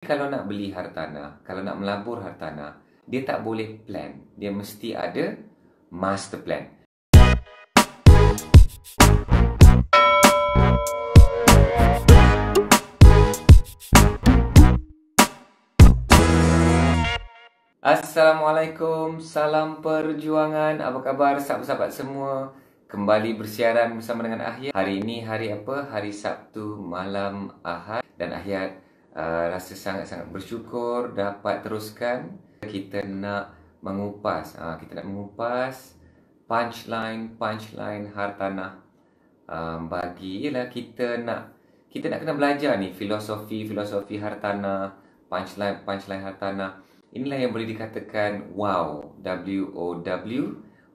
Kalau nak beli hartanah, kalau nak melabur hartanah, dia tak boleh plan. Dia mesti ada master plan. Assalamualaikum, salam perjuangan. Apa khabar sahabat-sahabat semua? Kembali bersiaran bersama dengan Ahyat. Hari ini hari apa? Hari Sabtu malam Ahad. Dan Ahyat rasa sangat-sangat bersyukur dapat teruskan. Kita nak mengupas punchline hartanah bagi ialah kita nak kena belajar ni filosofi hartanah, punchline hartanah. Inilah yang boleh dikatakan wow, W-O-W,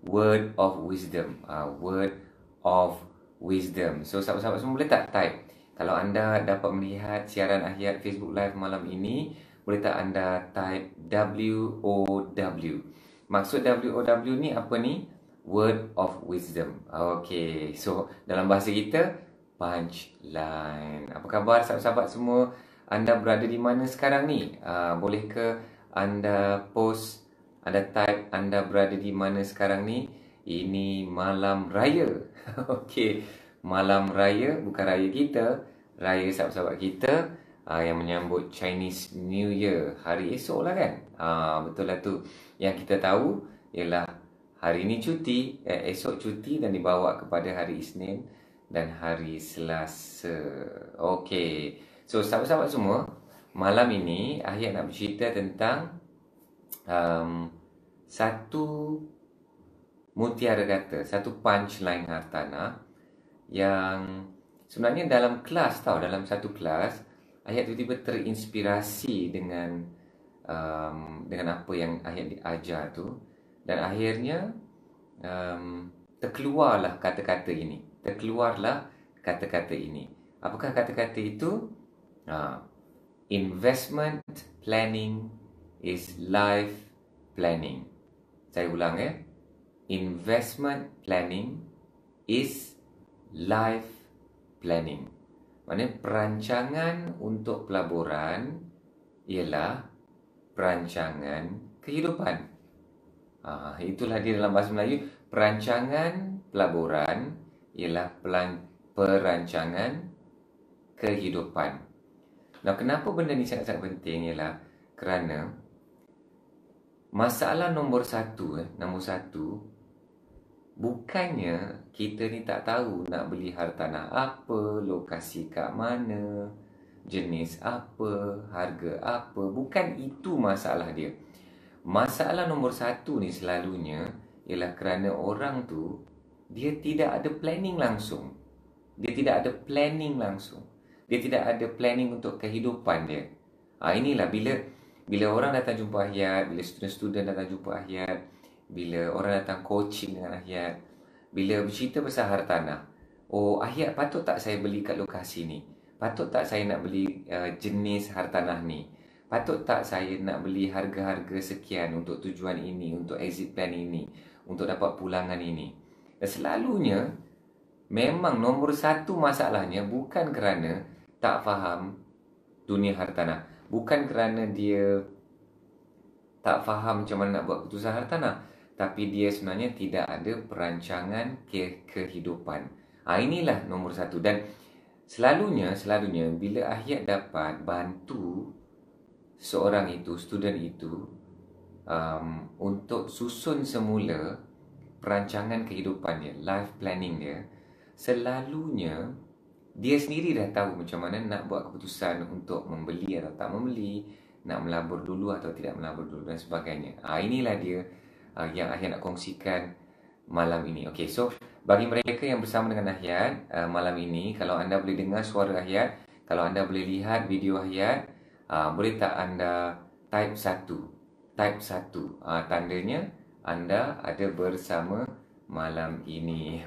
word of wisdom, word of wisdom. So sahabat-sahabat semua boleh tak type? Kalau anda dapat melihat siaran Ahyat Facebook Live malam ini, boleh tak anda type W-O-W? Maksud W-O-W ni apa ni? Word of wisdom. Okay, so dalam bahasa kita, punchline. Apa khabar sahabat-sahabat semua? Anda berada di mana sekarang ni? Boleh ke anda post, anda type anda berada di mana sekarang ni? Ini malam raya. Okey, malam raya, bukan raya kita, raya sahabat-sahabat kita yang menyambut Chinese New Year. Hari esok lah kan? Betul lah tu. Yang kita tahu ialah hari ni cuti, esok cuti dan dibawa kepada hari Isnin dan hari Selasa. Okey, so sahabat-sahabat semua, malam ini Ahyat nak bercerita tentang satu mutiara kata, satu punchline hartanah yang sebenarnya dalam kelas dalam satu kelas Ahyat tiba-tiba terinspirasi dengan apa yang Ahyat diajar tu, dan akhirnya terkeluarlah kata-kata ini. Apakah kata-kata itu? Investment planning is life planning. Saya ulang ya. Investment planning is life planning. Maksudnya perancangan untuk pelaburan ialah perancangan kehidupan. Itulah dia dalam bahasa Melayu. Perancangan pelaburan ialah perancangan kehidupan. Nah, kenapa benda ni sangat-sangat penting ialah kerana masalah nombor satu, bukannya kita ni tak tahu nak beli hartanah apa, lokasi kat mana, jenis apa, harga apa. Bukan itu masalah dia. Masalah nombor satu ni selalunya ialah kerana orang tu dia tidak ada planning langsung. Dia tidak ada planning untuk kehidupan dia. Inilah bila orang datang jumpa Ahyat, bila student datang jumpa Ahyat, bila orang datang coaching dengan Ahyat, bila bercerita pasal hartanah. Oh, Ahyat, patut tak saya beli kat lokasi ni? Patut tak saya nak beli jenis hartanah ni? Patut tak saya nak beli harga-harga sekian untuk tujuan ini, untuk exit plan ini, untuk dapat pulangan ini? Dan selalunya memang nombor satu masalahnya bukan kerana tak faham dunia hartanah, bukan kerana dia tak faham macam mana nak buat keputusan hartanah, tapi dia sebenarnya tidak ada perancangan kehidupan. Inilah nombor satu. Dan selalunya bila Ahyat dapat bantu seorang itu, student itu, untuk susun semula perancangan kehidupan dia, life planning dia, selalunya dia sendiri dah tahu macam mana nak buat keputusan untuk membeli atau tak membeli, nak melabur dulu atau tidak melabur dulu dan sebagainya. Inilah dia yang Ahyat nak kongsikan malam ini. Okey, so bagi mereka yang bersama dengan Ahyat malam ini, kalau anda boleh dengar suara Ahyat, kalau anda boleh lihat video Ahyat, boleh tak anda type 1? Tandanya anda ada bersama malam ini.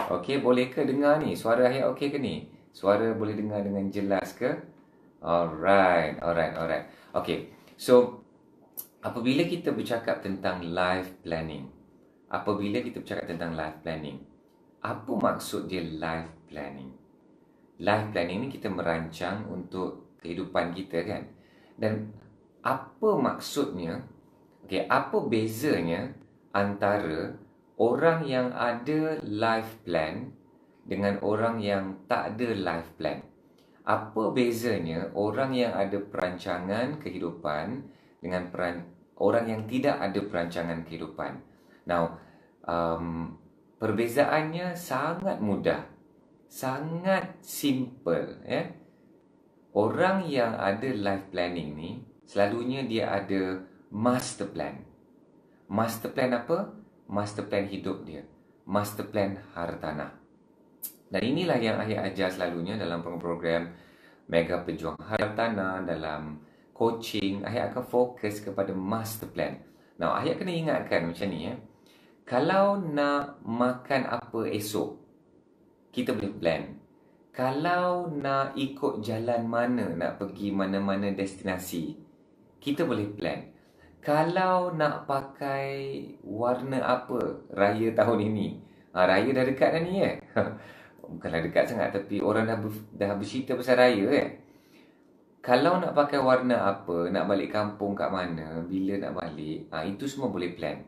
Okey, boleh ke dengar ni? Suara Ahyat okey ke ni? Suara boleh dengar dengan jelas ke? Alright. Okey, so apabila kita bercakap tentang life planning, apa maksud dia life planning? Life planning ni kita merancang untuk kehidupan kita kan. Dan apa maksudnya, apa bezanya antara orang yang ada life plan dengan orang yang tak ada life plan? Apa bezanya orang yang ada perancangan kehidupan dengan orang yang tidak ada perancangan kehidupan? Now, perbezaannya sangat mudah, sangat simple, ya. Orang yang ada life planning ni selalunya dia ada master plan. Master plan apa? Master plan hidup dia. Master plan hartanah. Dan inilah yang ayah ajar selalunya dalam program Mega Pejuang Hartanah, dalam coaching. Ayah akan fokus kepada master plan. Now, ayah kena ingatkan macam ni, ya. Kalau nak makan apa esok, kita boleh plan. Kalau nak ikut jalan mana, nak pergi mana-mana destinasi, kita boleh plan. Kalau nak pakai warna apa raya tahun ini, raya dah dekat dah ni, ya. Bukanlah dekat sangat, tapi orang dah bercerita pasal raya, Kalau nak pakai warna apa, nak balik kampung kat mana, bila nak balik, itu semua boleh plan.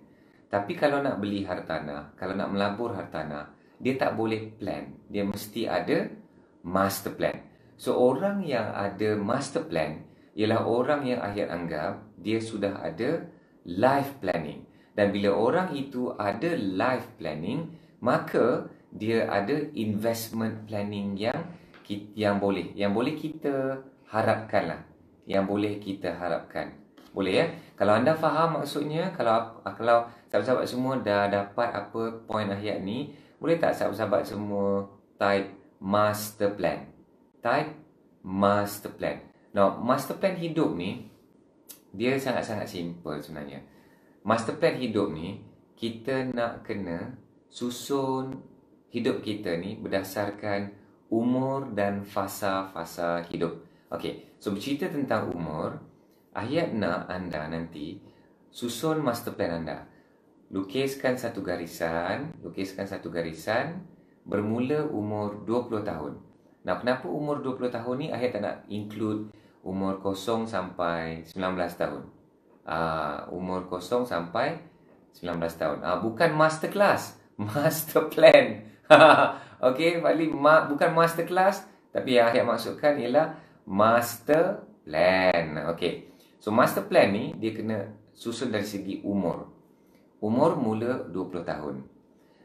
Tapi kalau nak beli hartanah, kalau nak melabur hartanah, dia tak boleh plan. Dia mesti ada master plan. So, orang yang ada master plan ialah orang yang ayat anggap dia sudah ada life planning. Dan bila orang itu ada life planning, maka dia ada investment planning yang boleh kita harapkanlah. Yang boleh kita harapkan. Boleh, ya? Kalau anda faham maksudnya, kalau sahabat-sahabat semua dah dapat apa point ayat ni, boleh tak sahabat-sahabat semua type master plan? Type master plan. Now, master plan hidup ni dia sangat-sangat simple sebenarnya. Master plan hidup ni kita nak kena susun hidup kita ni berdasarkan umur dan fasa-fasa hidup. Okey, so bercerita tentang umur, ayat nak anda nanti susun master plan anda. Lukiskan satu garisan bermula umur 20 tahun. Nah, kenapa umur 20 tahun ni ayat tak nak include umur 0 sampai 19 tahun? Umur 0 sampai 19 tahun. Bukan master class, master plan. Okey, Fadli, bukan master class, tapi yang ayat maksudkan ialah master plan. Okey. So, master plan ni dia kena susun dari segi umur. Umur mula 20 tahun.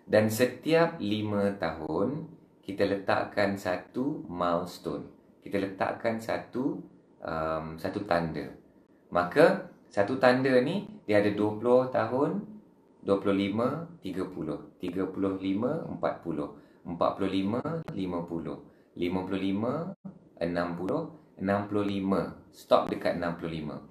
Dan setiap 5 tahun, kita letakkan satu milestone. Kita letakkan satu tanda. Maka, satu tanda ni, dia ada 20 tahun, 25, 30, 35, 40, 45, 50, 55, 60, 65. Stop dekat 65.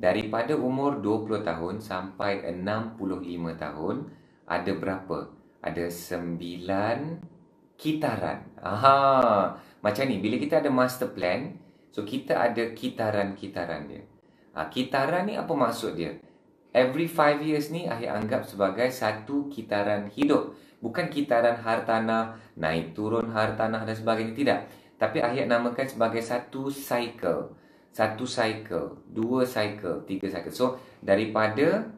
Daripada umur 20 tahun sampai 65 tahun, ada berapa? Ada 9 kitaran. Macam ni, bila kita ada master plan, so kita ada kitaran-kitaran dia. Kitaran ni apa maksud dia? Every 5 years ni ayah anggap sebagai satu kitaran hidup. Bukan kitaran hartanah, naik turun hartanah dan sebagainya, tidak. Tapi ayah namakan sebagai satu cycle. Satu cycle, 2 cycle, 3 cycle. So, daripada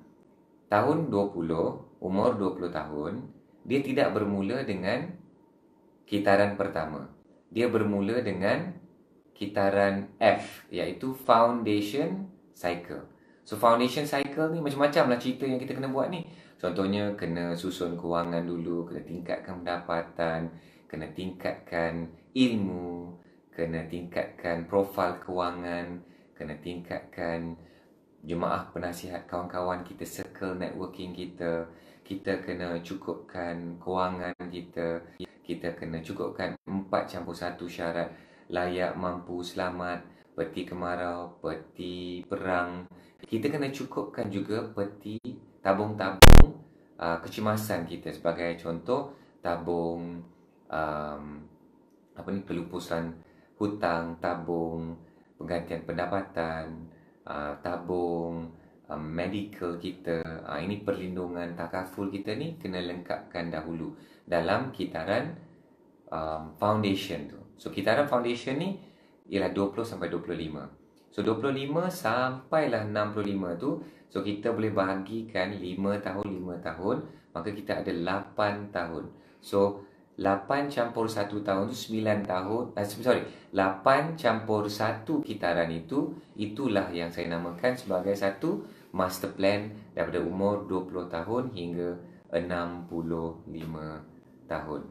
tahun 20, umur 20 tahun, dia tidak bermula dengan kitaran pertama. Dia bermula dengan kitaran F, iaitu foundation cycle. So, foundation cycle ni macam-macam lah cerita yang kita kena buat ni. Contohnya, kena susun kewangan dulu, kena tingkatkan pendapatan, kena tingkatkan ilmu, kena tingkatkan profil kewangan, kena tingkatkan jemaah penasihat kawan-kawan kita, circle networking kita. Kita kena cukupkan kewangan kita. Kita kena cukupkan 4+1 syarat: layak, mampu, selamat, peti kemarau, peti perang. Kita kena cukupkan juga peti tabung-tabung kecemasan kita. Sebagai contoh, tabung pelupusan hutang, tabung penggantian pendapatan, tabung medical kita. Ini perlindungan takaful kita ni kena lengkapkan dahulu dalam kitaran foundation tu. So, kitaran foundation ni ialah 20 sampai 25. So 25 sampailah 65 tu, so kita boleh bahagikan 5 tahun 5 tahun, maka kita ada 8 tahun. So 8 campur 1 tahun tu 9 tahun. Sorry, 8 campur 1 kitaran itu, itulah yang saya namakan sebagai satu master plan daripada umur 20 tahun hingga 65 tahun.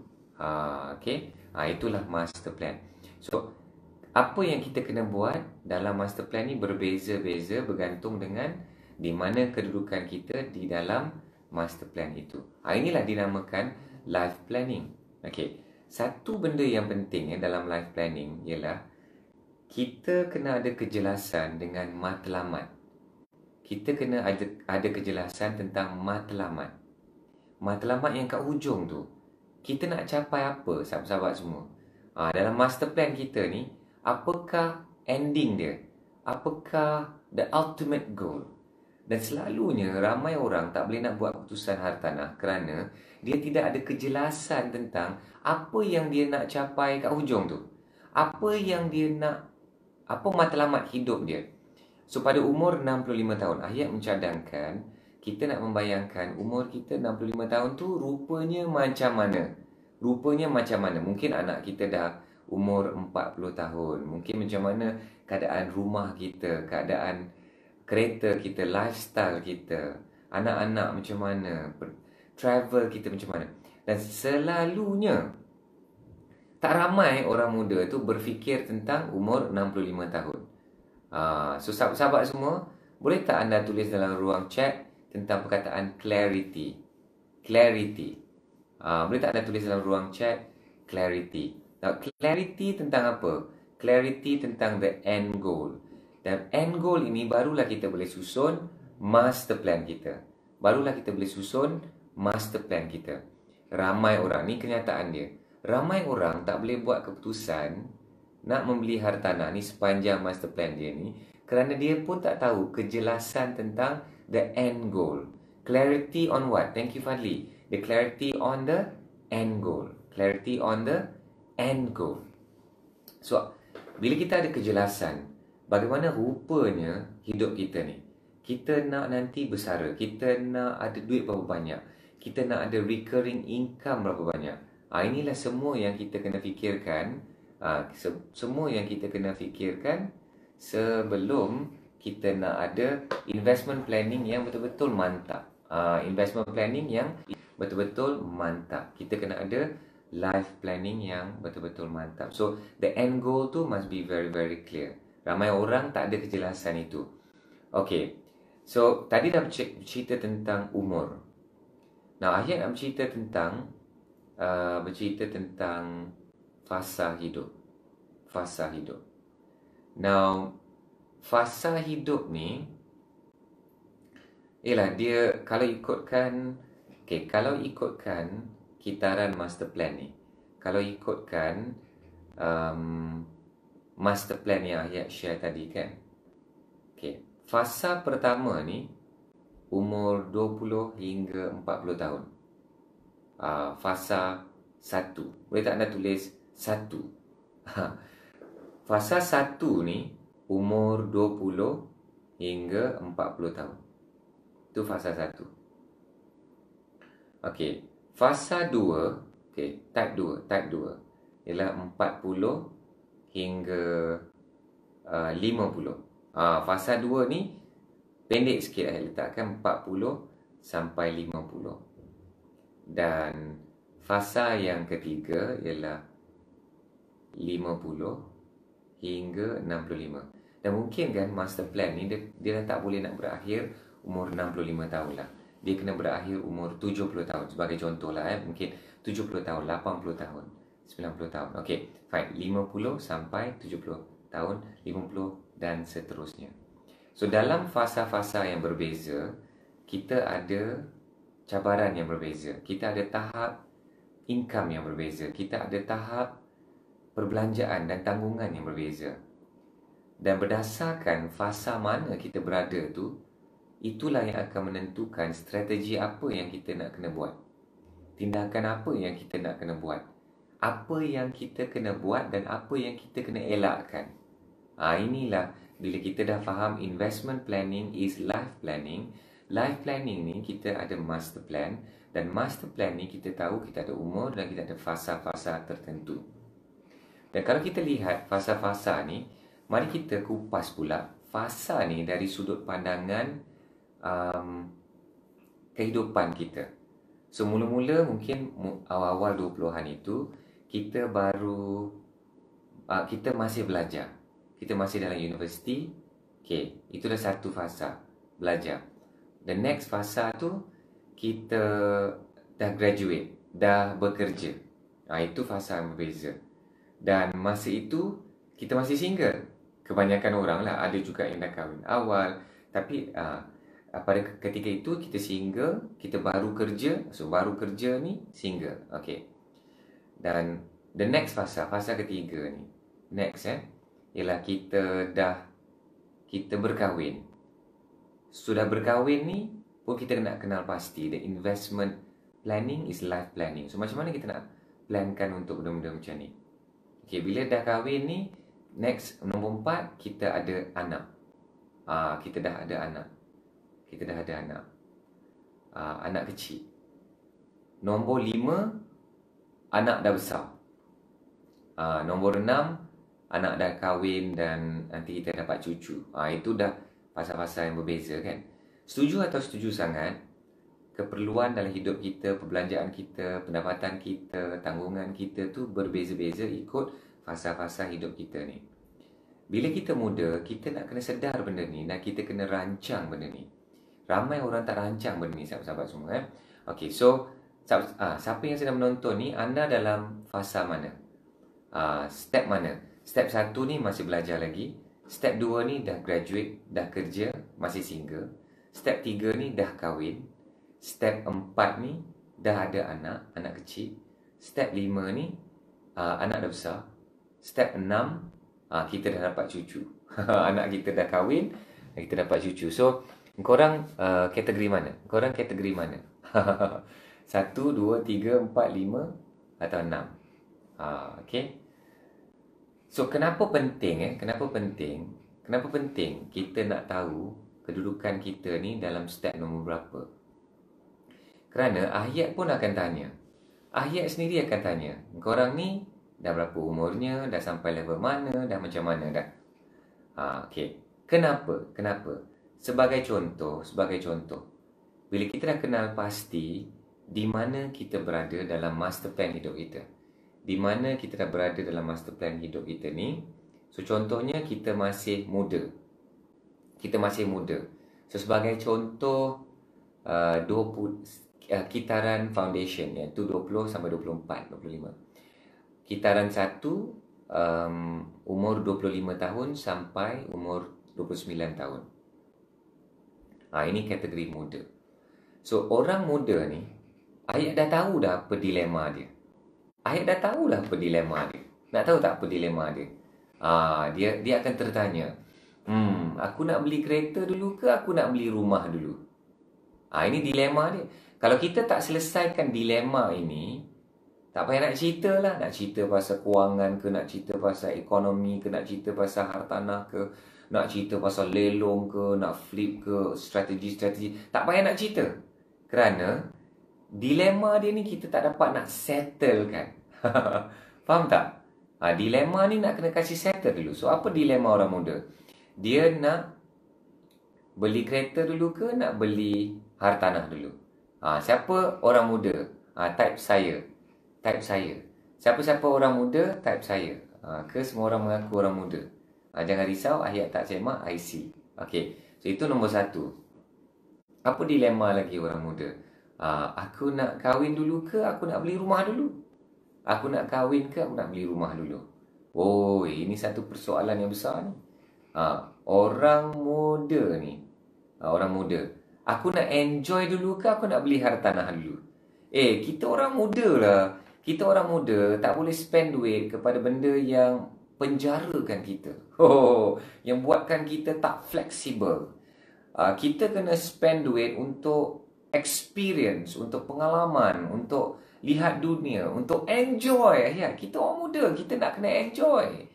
Okay. Itulah master plan. So apa yang kita kena buat dalam master plan ni berbeza-beza bergantung dengan di mana kedudukan kita di dalam master plan itu. Inilah dinamakan life planning. Okey. Satu benda yang penting dalam life planning ialah kita kena ada kejelasan dengan matlamat. Kita kena ada kejelasan tentang matlamat. Matlamat yang kat hujung tu, kita nak capai apa, sahabat-sahabat semua? Dalam master plan kita ni, apakah ending dia? Apakah the ultimate goal? Dan selalunya ramai orang tak boleh nak buat keputusan hartanah kerana dia tidak ada kejelasan tentang apa yang dia nak capai kat hujung tu. Apa yang dia nak, apa matlamat hidup dia. So pada umur 65 tahun, ayat mencadangkan kita nak membayangkan umur kita 65 tahun tu rupanya macam mana. Rupanya macam mana. Mungkin anak kita dah umur 40 tahun. Mungkin macam mana keadaan rumah kita, keadaan kereta kita, lifestyle kita, anak-anak macam mana, travel kita macam mana. Dan selalunya tak ramai orang muda tu berfikir tentang umur 65 tahun. So sahabat-sahabat semua, boleh tak anda tulis dalam ruang chat tentang perkataan clarity? Clarity. Boleh tak anda tulis dalam ruang chat clarity? Now, clarity tentang apa? Clarity tentang the end goal. Dan end goal ini barulah kita boleh susun master plan kita. Barulah kita boleh susun master plan kita. Ramai orang, ni kenyataan dia. Ramai orang tak boleh buat keputusan nak membeli hartanah ni sepanjang master plan dia ni kerana dia pun tak tahu kejelasan tentang the end goal. Clarity on what? Thank you, Fadli. The clarity on the end goal. Clarity on the end goal. So, bila kita ada kejelasan bagaimana rupanya hidup kita ni, kita nak nanti bersara, kita nak ada duit berapa banyak, kita nak ada recurring income berapa banyak. Inilah semua yang kita kena fikirkan. Semua yang kita kena fikirkan sebelum kita nak ada investment planning yang betul-betul mantap. Investment planning yang betul-betul mantap. Kita kena ada life planning yang betul-betul mantap. So, the end goal tu must be very, very clear. Ramai orang tak ada kejelasan itu. Okay. So, tadi dah bercerita tentang umur. Nah, ayat nak bercerita tentang fasa hidup. Fasa hidup. Now, fasa hidup ni ialah dia kalau ikutkan kitaran master plan ni. Kalau ikutkan master plan yang ayat share tadi kan. Fasa pertama ni umur 20 hingga 40 tahun. Fasa 1. Boleh tak anda tulis 1? Fasa 1 ni umur 20 hingga 40 tahun. Itu fasa 1. Okey, fasa 2, type 2 ialah 40 hingga 50. Fasa 2 ni pendek sikit saya letakkan 40 sampai 50. Dan fasa yang ketiga ialah 50 hingga 65. Dan mungkin kan master plan ni dia tak boleh nak berakhir umur 65 tahun lah. Dia kena berakhir umur 70 tahun sebagai contoh lah. Mungkin 70 tahun, 80 tahun, 90 tahun. Okey, fine. 50 sampai 70 tahun, 50 dan seterusnya. So dalam fasa-fasa yang berbeza, kita ada cabaran yang berbeza. Kita ada tahap income yang berbeza. Kita ada tahap perbelanjaan dan tanggungan yang berbeza. Dan berdasarkan fasa mana kita berada tu, itulah yang akan menentukan strategi apa yang kita nak kena buat. Tindakan apa yang kita nak kena buat. Apa yang kita kena buat dan apa yang kita kena elakkan. Inilah bila kita dah faham investment planning is life planning. Life planning ni kita ada master plan, dan master plan ni kita tahu kita ada umur dan kita ada fasa-fasa tertentu. Dan kalau kita lihat fasa-fasa ni, mari kita kupas pula fasa ni dari sudut pandangan kehidupan kita. So mula-mula mungkin awal-awal 20-an itu kita baru kita masih belajar. Kita masih dalam universiti. Okay, itulah satu fasa, belajar. The next fasa tu kita dah graduate, dah bekerja. Itu fasa yang berbeza. Dan masa itu kita masih single. Kebanyakan orang lah, ada juga yang dah kahwin awal. Tapi pada ketika itu kita single, kita baru kerja. So baru kerja ni single. Okay. Dan the next fasa ketiga ni, next ialah kita berkahwin. Sudah berkahwin ni pun kita nak kenal pasti the investment planning is life planning. So macam mana kita nak plankan untuk benda-benda macam ni? Okay, bila dah kahwin ni, next nombor 4 kita ada anak. Kita dah ada anak. Anak kecil. Nombor 5, anak dah besar. Nombor 6, anak dah kahwin dan nanti kita dapat cucu. Itu dah fasa-fasa yang berbeza kan. Setuju atau setuju sangat, keperluan dalam hidup kita, perbelanjaan kita, pendapatan kita, tanggungan kita tu berbeza-beza ikut fasa-fasa hidup kita ni. Bila kita muda, kita nak kena sedar benda ni dan kita kena rancang benda ni. Ramai orang tak rancang benda ni, sahabat-sahabat semua. Okay, so siapa yang sedang menonton ni, anda dalam fasa mana? Step mana? Step 1 ni masih belajar lagi. Step 2 ni dah graduate, dah kerja, masih single. Step 3 ni dah kahwin. Step 4 ni dah ada anak kecil. Step 5 ni anak dah besar. Step 6 kita dah dapat cucu. Anak kita dah kahwin, kita dapat cucu. So, korang kategori mana? Korang kategori mana? 1, 2, 3, 4, 5 atau 6? Okay. So, kenapa penting kita nak tahu kedudukan kita ni dalam step nombor berapa? Kerana ayat pun akan tanya. Ayat sendiri akan tanya, korang ni dah berapa umurnya, dah sampai level mana, dah macam mana dah? Okay. Kenapa? Sebagai contoh, bila kita dah kenal pasti di mana kita berada dalam master plan hidup kita. Di mana kita dah berada dalam master plan hidup kita ni. So contohnya kita masih muda. So sebagai contoh 20 kitaran foundation, iaitu 20 sampai 24, 25. Kitaran 1 umur 25 tahun sampai umur 29 tahun. Ini kategori muda. So orang muda ni, ayat dah tahu dah apa dilema dia. Nak tahu tak apa dilema dia? Dia akan tertanya, aku nak beli kereta dulu ke aku nak beli rumah dulu? Ini dilema dia. Kalau kita tak selesaikan dilema ini, tak payah nak cerita lah. Nak cerita pasal kewangan ke, nak cerita pasal ekonomi ke, nak cerita pasal hartanah ke, nak cerita pasal lelong ke, nak flip ke, strategi-strategi. Tak payah nak cerita. Kerana dilema dia ni kita tak dapat nak settle kan. Faham tak? Dilema ni nak kena kasih settle dulu. So apa dilema orang muda? Dia nak beli kereta dulu ke nak beli hartanah dulu? Siapa orang muda? Type saya. Siapa-siapa orang muda, type saya. Ke semua orang mengaku orang muda? Jangan risau, ayat tak semak, IC. Okay, so itu nombor 1. Apa dilema lagi orang muda? Aku nak kahwin dulu ke aku nak beli rumah dulu? Aku nak kahwin ke aku nak beli rumah dulu? Ini satu persoalan yang besar ni. Orang muda ni, aku nak enjoy dulu ke aku nak beli hartanah dulu? Kita orang muda lah. Kita orang muda tak boleh spend duit kepada benda yang penjarakan kita. Yang buatkan kita tak fleksibel. Kita kena spend duit untuk experience, untuk pengalaman, untuk lihat dunia, untuk enjoy. Kita orang muda, kita nak kena enjoy.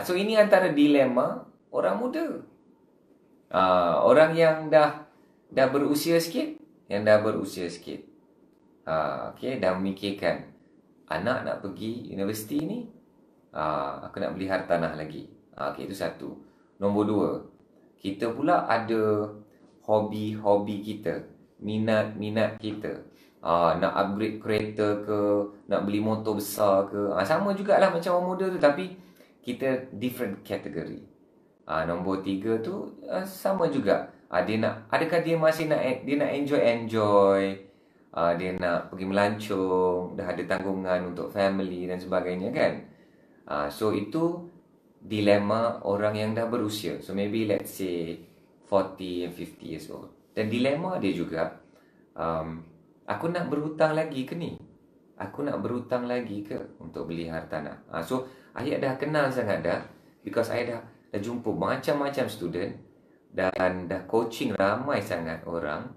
So ini antara dilema orang muda. Orang yang dah berusia sikit, okay, dah memikirkan anak nak pergi universiti ni, aku nak beli hartanah lagi. Okay, itu satu. Nombor dua, kita pula ada hobi-hobi kita, minat kita. Nak upgrade kereta ke, nak beli motor besar ke. Sama jugalah macam orang muda tu, tapi kita different category. Nombor tiga tu sama juga. Adakah dia masih nak enjoy, dia nak pergi melancong, dah ada tanggungan untuk family dan sebagainya kan. So itu dilema orang yang dah berusia. So maybe let's say 40 and 50 years old. Dan dilema dia juga, aku nak berhutang lagi ke ni? Aku nak berhutang lagi ke untuk beli hartanah? So ayat dah kenal sangat dah, because ayat dah jumpa macam-macam student dan dah coaching ramai sangat orang,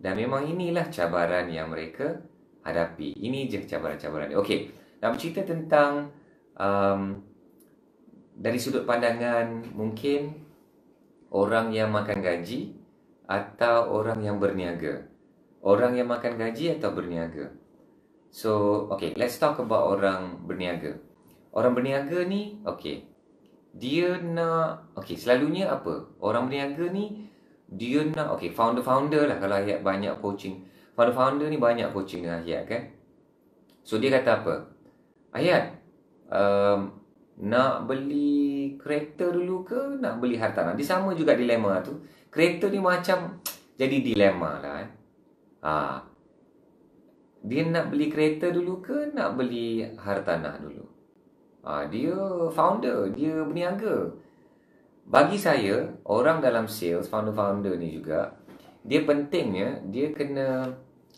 dan memang inilah cabaran yang mereka hadapi. Ini je cabaran-cabaran dia. Okey, nak bercerita tentang dari sudut pandangan mungkin orang yang makan gaji atau orang yang berniaga. Orang yang makan gaji atau berniaga. So, okay, let's talk about orang berniaga. Orang berniaga ni, okay, dia nak, okay, selalunya apa? Orang berniaga ni, dia nak, okay, founder-founder lah kalau Hayat banyak coaching. Founder-founder ni banyak coaching dengan Hayat kan. So, dia kata apa? Hayat, nak beli kereta dulu ke nak beli hartanah? Dia sama juga dilema tu. Kereta ni macam jadi dilema lah. Dia nak beli kereta dulu ke nak beli hartanah dulu? Dia founder, dia berniaga. Bagi saya, orang dalam sales, founder-founder ni juga, dia pentingnya dia kena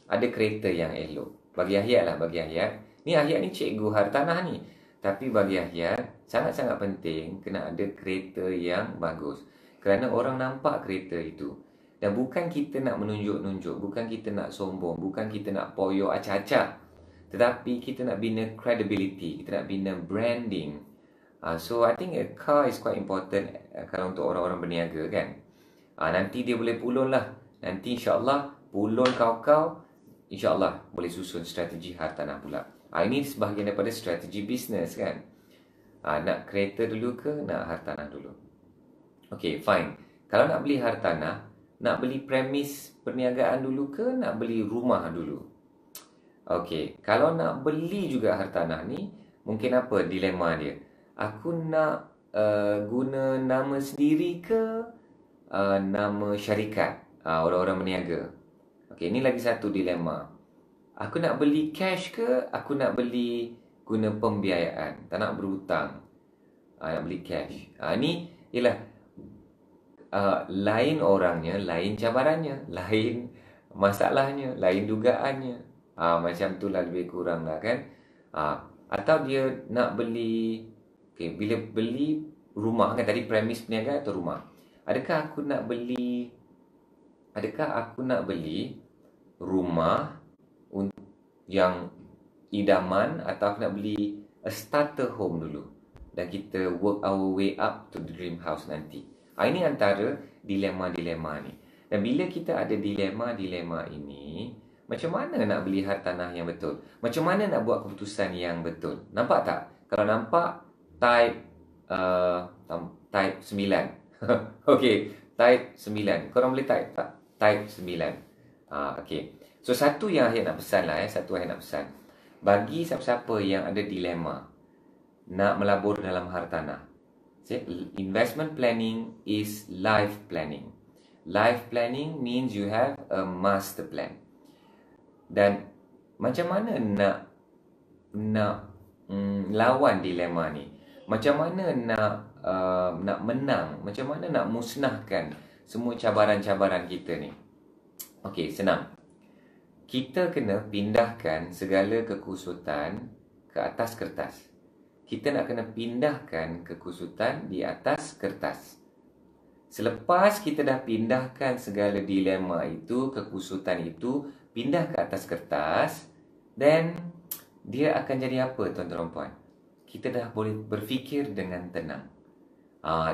ada kereta yang elok. Bagi Hayat lah, bagi Hayat. Ni Hayat ni cikgu hartanah ni. Tapi bagi Hayat, sangat-sangat penting kena ada kereta yang bagus. Kerana orang nampak kereta itu. Dan bukan kita nak menunjuk-nunjuk, bukan kita nak sombong, bukan kita nak poyo acak-acak. Tetapi kita nak bina credibility, kita nak bina branding. So I think a car is quite important kalau untuk orang-orang berniaga kan. Nanti dia boleh pulun lah. Nanti insyaAllah pulun kau-kau, insyaAllah boleh susun strategi hartanah pula. Ini sebahagian daripada strategi bisnes kan. Nak kereta dulu ke nak hartanah dulu? Okay, fine. Kalau nak beli hartanah, nak beli premis perniagaan dulu ke nak beli rumah dulu? Okay, kalau nak beli juga hartanah ni, mungkin apa dilema dia? Aku nak guna nama sendiri ke nama syarikat, orang-orang berniaga? Okay, ini lagi satu dilema. Aku nak beli cash ke aku nak beli guna pembiayaan? Tak nak berhutang, nak beli cash. Ini ialah lain orangnya, lain cabarannya, lain masalahnya, lain dugaannya. Macam tu lah lebih kurang lah kan. Atau dia nak beli, okay, bila beli rumah kan, tadi premis perniagaan atau rumah. Adakah aku nak beli rumah yang idaman, atau aku nak beli a starter home dulu dan kita work our way up to the dream house nanti? Ini antara dilema-dilema ni. Dan bila kita ada dilema-dilema ini, macam mana nak beli hartanah yang betul? Macam mana nak buat keputusan yang betul? Nampak tak? Kalau nampak, type 9. Okay, type 9. Korang boleh type tak? Type 9. Okay. So satu yang Hayat nak pesan lah, satu Hayat nak pesan. Bagi siapa-siapa yang ada dilema nak melabur dalam hartanah, investment planning is life planning. Life planning means you have a master plan. Dan macam mana nak lawan dilema ni? Macam mana nak menang? Macam mana nak musnahkan semua cabaran-cabaran kita ni? Okey, senang. Kita kena pindahkan segala kekusutan ke atas kertas. Kita nak kena pindahkan kekusutan di atas kertas. Selepas kita dah pindahkan segala dilema itu, kekusutan itu, pindah ke atas kertas, then dia akan jadi apa tuan-tuan dan puan? kita dah boleh berfikir dengan tenang.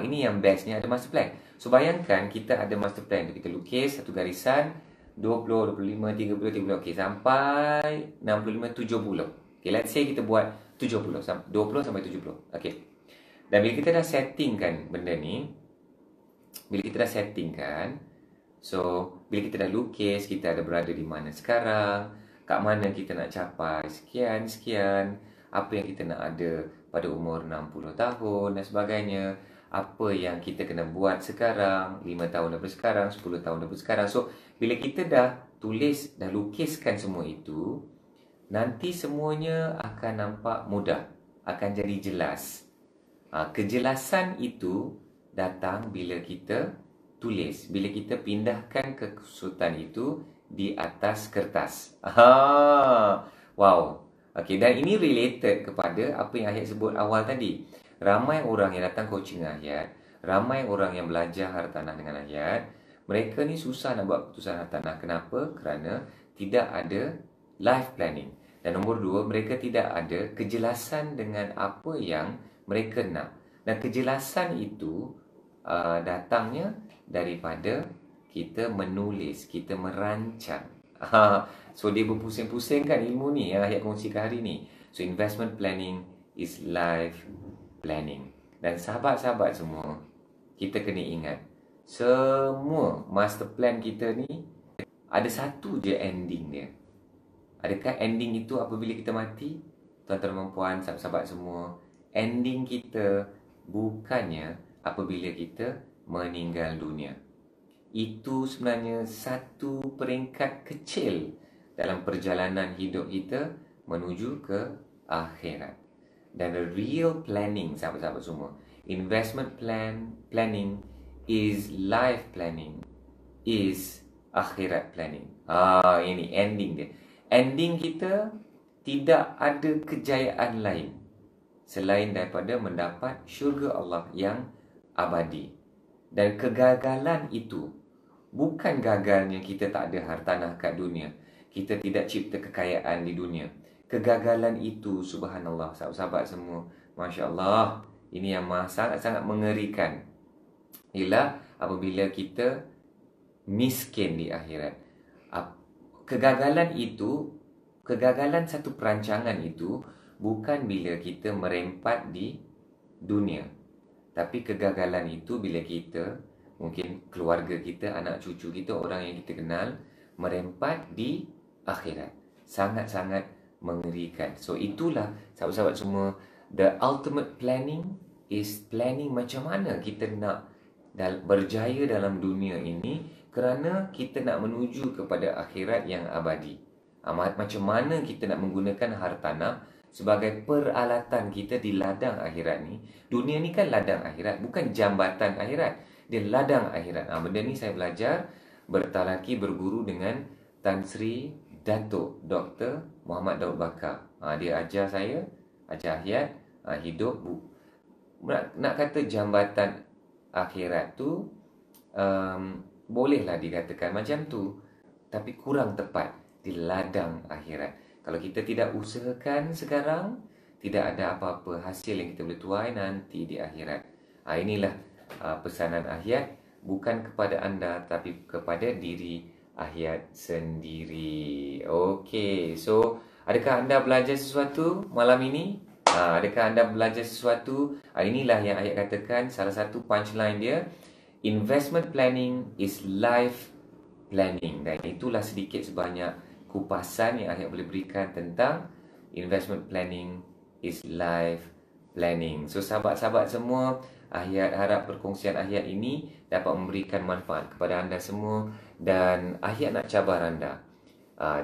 Ini yang bestnya ada master plan. So bayangkan kita ada master plan tu, kita lukis satu garisan 20, 25, 30, 30, okey, sampai 65, 70. Okay, let's say kita buat 70, 20 sampai 70. Okey. Dan bila kita dah settingkan benda ni, so bila kita dah lukis, kita ada berada di mana sekarang, kat mana kita nak capai sekian, apa yang kita nak ada pada umur 60 tahun dan sebagainya, apa yang kita kena buat sekarang, 5 tahun daripada sekarang, 10 tahun daripada sekarang. So, bila kita dah tulis, dah lukiskan semua itu, nanti semuanya akan nampak mudah, akan jadi jelas. Kejelasan itu datang bila kita tulis, bila kita pindahkan kesusutan itu di atas kertas. Wow. Okay, dan ini related kepada apa yang Ahyat sebut awal tadi. Ramai orang yang datang coaching Ahyat, ramai orang yang belajar hartanah dengan Ahyat, mereka ni susah nak buat keputusan hartanah. Kenapa? Kerana tidak ada life planning. Dan nombor dua, mereka tidak ada kejelasan dengan apa yang mereka nak. Dan kejelasan itu datangnya daripada kita menulis, kita merancang. So dia berpusing-pusing kan ilmu ni yang Ahyat kongsikan hari ni. So investment planning is life planning. Dan sahabat-sahabat semua, kita kena ingat, semua master plan kita ni ada satu je ending dia. Adakah ending itu apabila kita mati? Tuan-tuan dan puan, sahabat-sahabat semua, ending kita bukannya apabila kita meninggal dunia. Itu sebenarnya satu peringkat kecil dalam perjalanan hidup kita menuju ke akhirat. Dan the real planning, sahabat-sahabat semua, investment planning is life planning, is akhirat planning. Ini ending dia. Ending kita tidak ada kejayaan lain selain daripada mendapat syurga Allah yang abadi. Dan kegagalan itu bukan gagalnya kita tak ada hartanah kat dunia, kita tidak cipta kekayaan di dunia. Kegagalan itu, subhanallah, sahabat-sahabat semua, Masya Allah, ini yang sangat-sangat mengerikan, ialah apabila kita miskin di akhirat. Kegagalan itu, kegagalan satu perancangan itu bukan bila kita merempat di dunia, tapi kegagalan itu bila kita, mungkin keluarga kita, anak cucu kita, orang yang kita kenal, merempat di akhirat. Sangat-sangat mengerikan. So itulah sahabat-sahabat semua, the ultimate planning is planning macam mana kita nak berjaya dalam dunia ini, kerana kita nak menuju kepada akhirat yang abadi. Macam mana kita nak menggunakan hartanah sebagai peralatan kita di ladang akhirat ni. Dunia ni kan ladang akhirat, bukan jambatan akhirat. Dia ladang akhirat. Benda ni saya belajar bertalaki, berguru dengan Tan Sri Datuk Dr. Muhammad Daud Bakar. Dia ajar saya, ajar Ahyat hidup. Nak kata jambatan akhirat tu, bolehlah dikatakan macam tu, tapi kurang tepat, di ladang akhirat. Kalau kita tidak usahakan sekarang, tidak ada apa-apa hasil yang kita boleh tuai nanti di akhirat. Inilah pesanan Ahyat, bukan kepada anda, tapi kepada diri Ahyat sendiri. Okey, so adakah anda belajar sesuatu malam ini? Adakah anda belajar sesuatu? Inilah yang Ahyat katakan, salah satu punchline dia, investment planning is life planning. Dan itulah sedikit sebanyak kupasan yang Ahyat boleh berikan tentang investment planning is life planning. So sahabat-sahabat semua, Ahyat harap perkongsian Ahyat ini dapat memberikan manfaat kepada anda semua. Dan Ahyat nak cabar anda,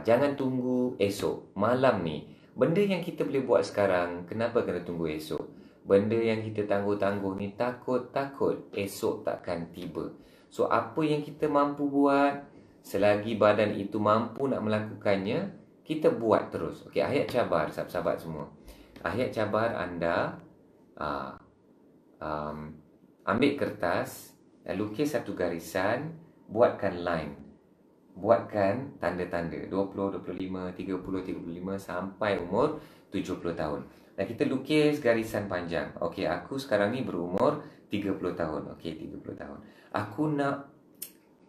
jangan tunggu esok, malam ni. Benda yang kita boleh buat sekarang, kenapa kena tunggu esok? Benda yang kita tangguh-tangguh ni, takut-takut esok takkan tiba. So apa yang kita mampu buat, selagi badan itu mampu nak melakukannya, kita buat terus. Okey, Ahyat cabar sahabat-sahabat semua, Ahyat cabar anda, ambil kertas, lukis satu garisan, buatkan line, buatkan tanda-tanda 20, 25, 30, 35 sampai umur 70 tahun. Dan kita lukis garisan panjang. Okey, aku sekarang ni berumur 30 tahun. Okey, 30 tahun. Aku nak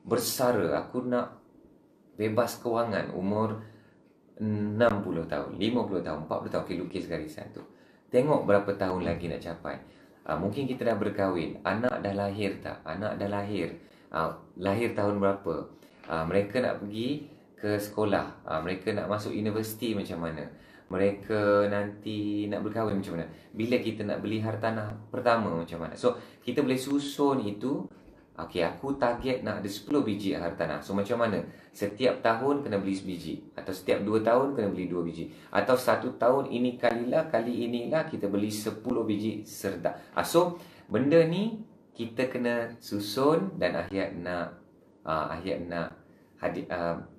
bersara, aku nak bebas kewangan umur 60 tahun, 50 tahun, 40 tahun. Okey, lukis garisan tu. Tengok berapa tahun lagi nak capai. Mungkin kita dah berkahwin, anak dah lahir tak? Anak dah lahir. Lahir tahun berapa? Mereka nak pergi ke sekolah, mereka nak masuk universiti macam mana, mereka nanti nak berkahwin macam mana, bila kita nak beli hartanah pertama macam mana. So kita boleh susun itu. Okey, aku target nak ada 10 biji hartanah. So macam mana? Setiap tahun kena beli sebiji, atau setiap 2 tahun kena beli 2 biji, atau 1 tahun ini kali inilah kita beli 10 biji serta. So benda ni kita kena susun, dan Ahyat nak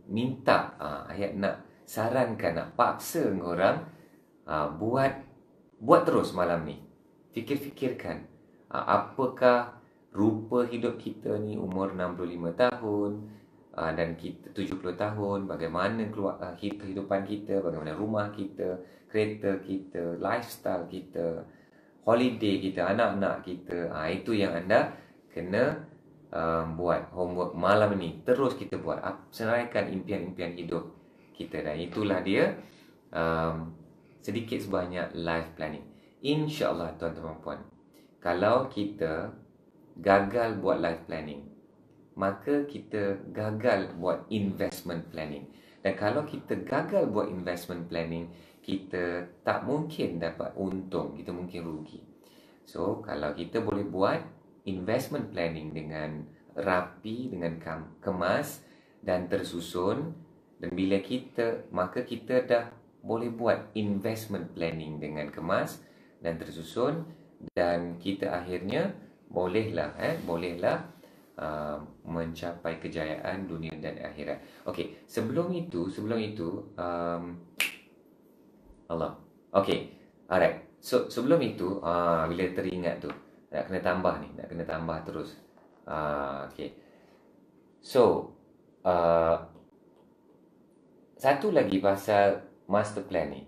minta, Ahyat nak sarankan, nak paksa korang buat terus malam ni. Fikirkan apakah rupa hidup kita ni umur 65 tahun dan kita 70 tahun, bagaimana kehidupan kita, bagaimana rumah kita, kereta kita, lifestyle kita, holiday kita, anak-anak kita. Itu yang anda kena buat homework malam ni. Terus kita buat, senaraikan impian-impian hidup kita, dan itulah dia sedikit sebanyak life planning. InsyaAllah tuan-tuan dan puan, kalau kita gagal buat life planning, maka kita gagal buat investment planning. Dan kalau kita gagal buat investment planning, kita tak mungkin dapat untung, kita mungkin rugi. So kalau kita boleh buat investment planning dengan rapi, dengan kemas dan tersusun, dan bila maka kita dah boleh buat investment planning dengan kemas dan tersusun, dan kita akhirnya bolehlah mencapai kejayaan dunia dan akhirat. Okey, sebelum itu Allah. Okey. Alright. So sebelum itu bila teringat tu nak kena tambah terus. Okey. So satu lagi pasal master plan ni.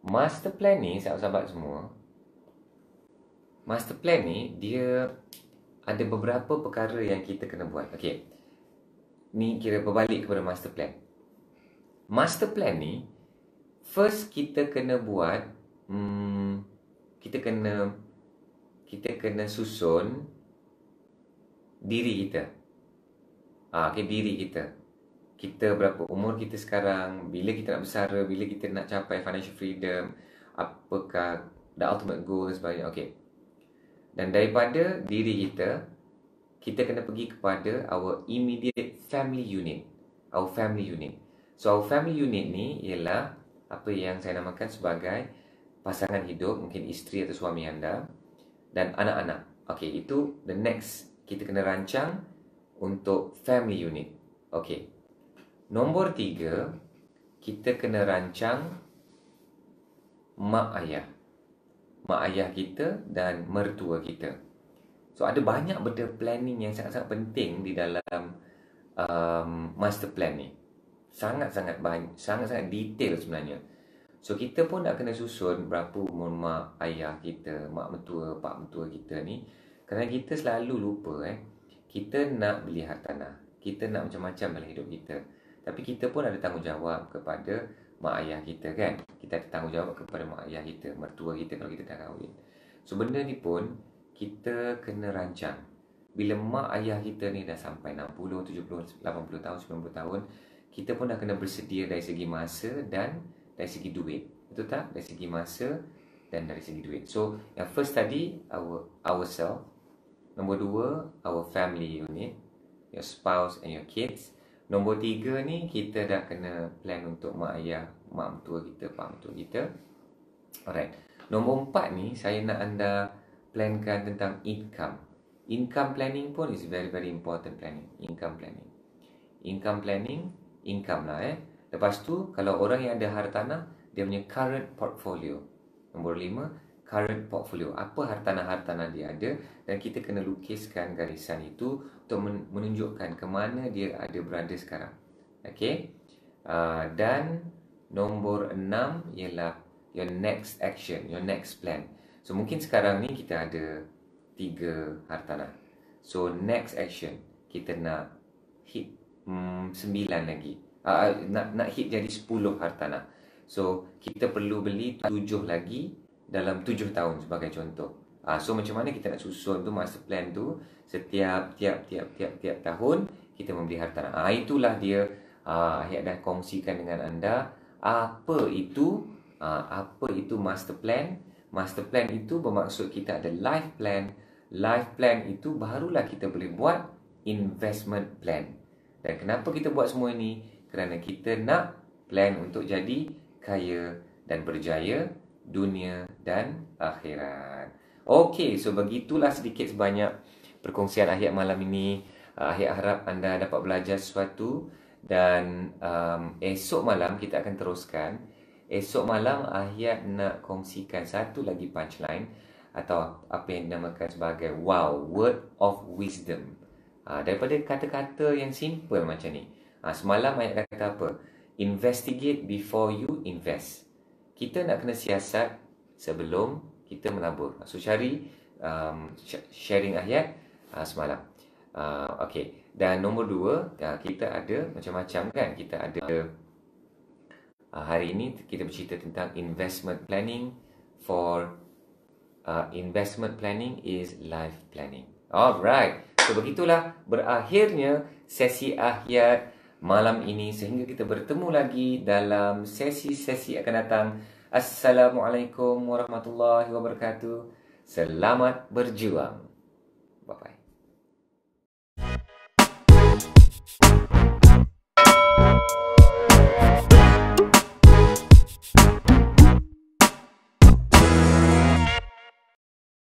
Master plan ni, sahabat-sahabat semua, master plan ni dia ada beberapa perkara yang kita kena buat. Okey. Ni kira berbalik kepada master plan. Master plan ni first kita kena buat kita kena susun diri kita. Diri kita. Kita berapa umur kita sekarang, bila kita nak bersara, bila kita nak capai financial freedom, apakah the ultimate goal dan sebagainya. Okey. Dan daripada diri kita kena pergi kepada our immediate family unit. Our family unit. So our family unit ni ialah apa yang saya namakan sebagai pasangan hidup, mungkin isteri atau suami anda, dan anak-anak. Okey, itu the next kita kena rancang untuk family unit. Okey. Nombor 3, kita kena rancang mak ayah kita dan mertua kita. So ada banyak benda planning yang sangat-sangat penting di dalam master plan ni. Sangat-sangat banyak, sangat-sangat detail sebenarnya. So kita pun nak kena susun berapa umur mak ayah kita, mak mertua, pak mertua kita ni. Kerana kita selalu lupa kita nak beli hartanah, kita nak macam-macam dalam hidup kita. Tapi kita pun ada tanggungjawab kepada mak ayah kita, kan? Kita ada tanggungjawab kepada mak ayah kita, mertua kita kalau kita dah kahwin. So benda ni pun kita kena rancang. Bila mak ayah kita ni dah sampai 60, 70, 80 tahun, 90 tahun, kita pun dah kena bersedia dari segi masa dan dari segi duit. Betul tak? Dari segi masa dan dari segi duit. So yang first tadi ourselves. Nombor 2, our family unit, your spouse and your kids. Nombor 3 ni kita dah kena plan untuk mak ayah, mak mertua kita, pak mertua kita. Alright. Nombor 4 ni saya nak anda plankan tentang income. Income planning pun is very very important planning. Income planning. Income lah Lepas tu kalau orang yang ada hartanah, dia punya current portfolio. Nombor 5, current portfolio. Apa hartanah-hartanah dia ada, dan kita kena lukiskan garisan itu untuk menunjukkan ke mana dia ada berada sekarang. Okey. Dan nombor 6 ialah your next action, your next plan. So mungkin sekarang ni kita ada 3 hartanah. So next action kita nak hit 9 lagi. Nak hit jadi 10 hartanah. So kita perlu beli 7 lagi dalam 7 tahun sebagai contoh. So macam mana kita nak susun tu master plan tu, setiap tiap tahun kita membeli hartanah. Itulah dia Ahyat dah kongsikan dengan anda apa itu master plan. Master plan itu bermaksud kita ada life plan. Life plan itu barulah kita boleh buat investment plan. Dan kenapa kita buat semua ini? Kerana kita nak plan untuk jadi kaya dan berjaya dunia dan akhirat. Okey, so begitulah sedikit sebanyak perkongsian Ahyat malam ini. Ahyat harap anda dapat belajar sesuatu. Dan esok malam kita akan teruskan. Esok malam Ahyat nak kongsikan satu lagi punchline atau apa yang dinamakan sebagai wow, word of wisdom. Daripada kata-kata yang simple macam ni. Semalam Ahyat kata apa? Investigate before you invest. Kita nak kena siasat sebelum kita menabur. So cari sharing Ahyat semalam. Okey. Dan nombor 2, kita ada macam-macam kan. Kita ada hari ini kita bercerita tentang investment planning for investment planning is life planning. Alright. So begitulah berakhirnya sesi Ahyat malam ini, sehingga kita bertemu lagi dalam sesi-sesi akan datang. Assalamualaikum warahmatullahi wabarakatuh. Selamat berjuang. Bye-bye.